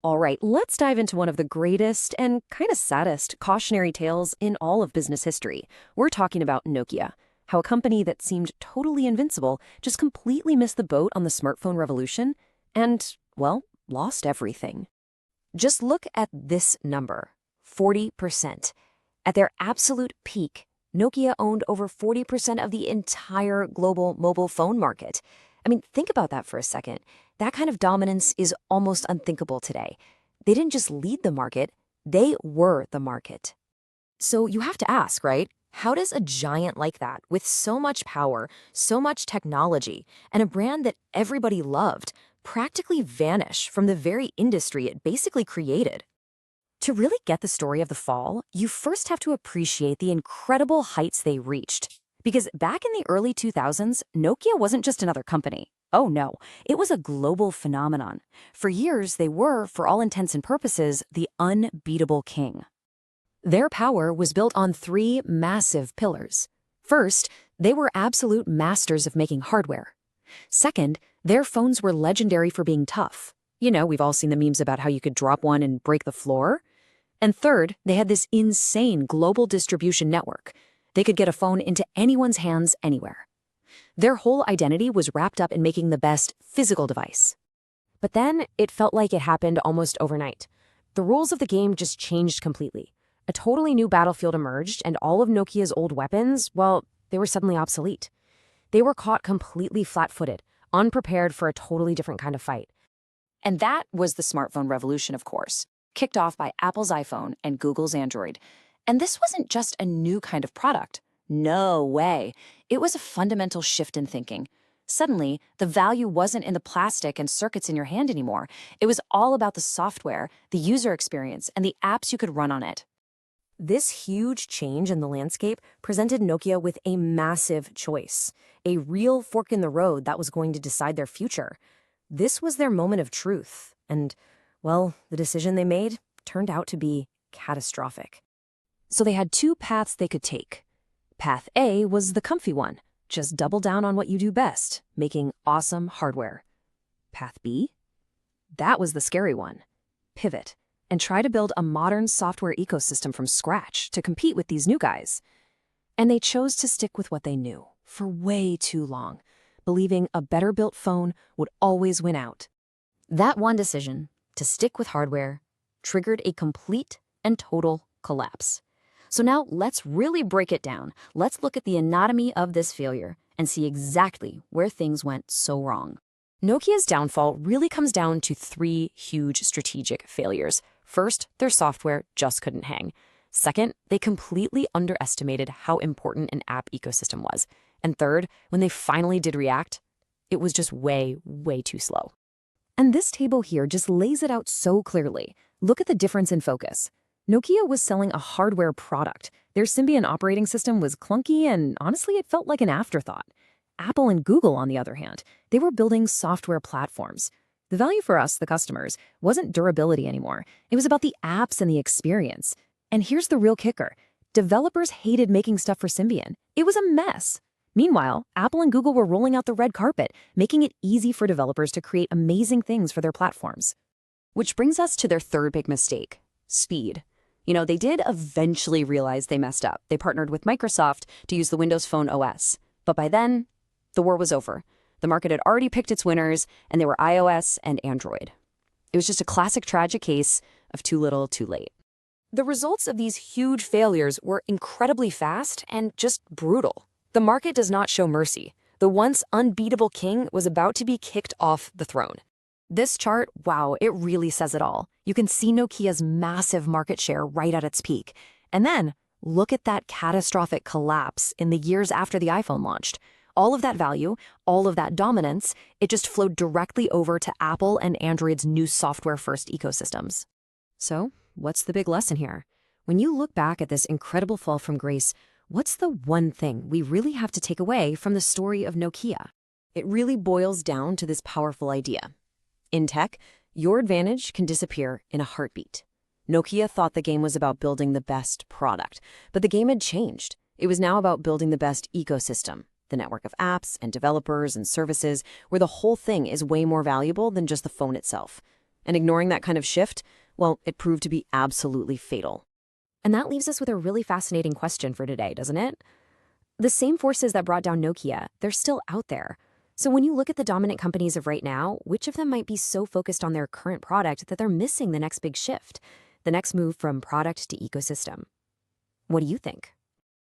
All right, let's dive into one of the greatest and kind of saddest cautionary tales in all of business history. We're talking about Nokia, how a company that seemed totally invincible just completely missed the boat on the smartphone revolution and, well, lost everything. Just look at this number, 40%. At their absolute peak, Nokia owned over 40% of the entire global mobile phone market. I mean, think about that for a second. That kind of dominance is almost unthinkable today. They didn't just lead the market, they were the market. So you have to ask, right? How does a giant like that, with so much power, so much technology, and a brand that everybody loved, practically vanish from the very industry it basically created? To really get the story of the fall, you first have to appreciate the incredible heights they reached. Because back in the early 2000s, Nokia wasn't just another company. Oh no, it was a global phenomenon. For years, they were, for all intents and purposes, the unbeatable king. Their power was built on three massive pillars. First, they were absolute masters of making hardware. Second, their phones were legendary for being tough. You know, we've all seen the memes about how you could drop one and break the floor. And third, they had this insane global distribution network. They could get a phone into anyone's hands anywhere. Their whole identity was wrapped up in making the best physical device. But then it felt like it happened almost overnight. The rules of the game just changed completely. A totally new battlefield emerged, and all of Nokia's old weapons, well, they were suddenly obsolete. They were caught completely flat-footed, unprepared for a totally different kind of fight. And that was the smartphone revolution, of course, kicked off by Apple's iPhone and Google's Android. And this wasn't just a new kind of product. No way. It was a fundamental shift in thinking. Suddenly, the value wasn't in the plastic and circuits in your hand anymore. It was all about the software, the user experience, and the apps you could run on it. This huge change in the landscape presented Nokia with a massive choice, a real fork in the road that was going to decide their future. This was their moment of truth, and, well, the decision they made turned out to be catastrophic. So they had two paths they could take. Path A was the comfy one. Just double down on what you do best, making awesome hardware. Path B? That was the scary one. Pivot, and try to build a modern software ecosystem from scratch to compete with these new guys. And they chose to stick with what they knew for way too long, believing a better-built phone would always win out. That one decision, to stick with hardware, triggered a complete and total collapse. So now let's really break it down. Let's look at the anatomy of this failure and see exactly where things went so wrong. Nokia's downfall really comes down to three huge strategic failures. First, their software just couldn't hang. Second, they completely underestimated how important an app ecosystem was. And third, when they finally did react, it was just way, way too slow. And this table here just lays it out so clearly. Look at the difference in focus. Nokia was selling a hardware product. Their Symbian operating system was clunky, and honestly, it felt like an afterthought. Apple and Google, on the other hand, they were building software platforms. The value for us, the customers, wasn't durability anymore. It was about the apps and the experience. And here's the real kicker. Developers hated making stuff for Symbian. It was a mess. Meanwhile, Apple and Google were rolling out the red carpet, making it easy for developers to create amazing things for their platforms. Which brings us to their third big mistake, speed. You know, they did eventually realize they messed up. They partnered with Microsoft to use the Windows Phone OS. But by then, the war was over. The market had already picked its winners, and they were iOS and Android. It was just a classic tragic case of too little, too late. The results of these huge failures were incredibly fast and just brutal. The market does not show mercy. The once unbeatable king was about to be kicked off the throne. This chart, wow, it really says it all. You can see Nokia's massive market share right at its peak. And then, look at that catastrophic collapse in the years after the iPhone launched. All of that value, all of that dominance, it just flowed directly over to Apple and Android's new software-first ecosystems. So, what's the big lesson here? When you look back at this incredible fall from grace, what's the one thing we really have to take away from the story of Nokia? It really boils down to this powerful idea. In tech, your advantage can disappear in a heartbeat. Nokia thought the game was about building the best product, but the game had changed. It was now about building the best ecosystem, the network of apps and developers and services, where the whole thing is way more valuable than just the phone itself. And ignoring that kind of shift, well, it proved to be absolutely fatal. And that leaves us with a really fascinating question for today, doesn't it? The same forces that brought down Nokia, they're still out there. So when you look at the dominant companies of right now, which of them might be so focused on their current product that they're missing the next big shift, the next move from product to ecosystem? What do you think?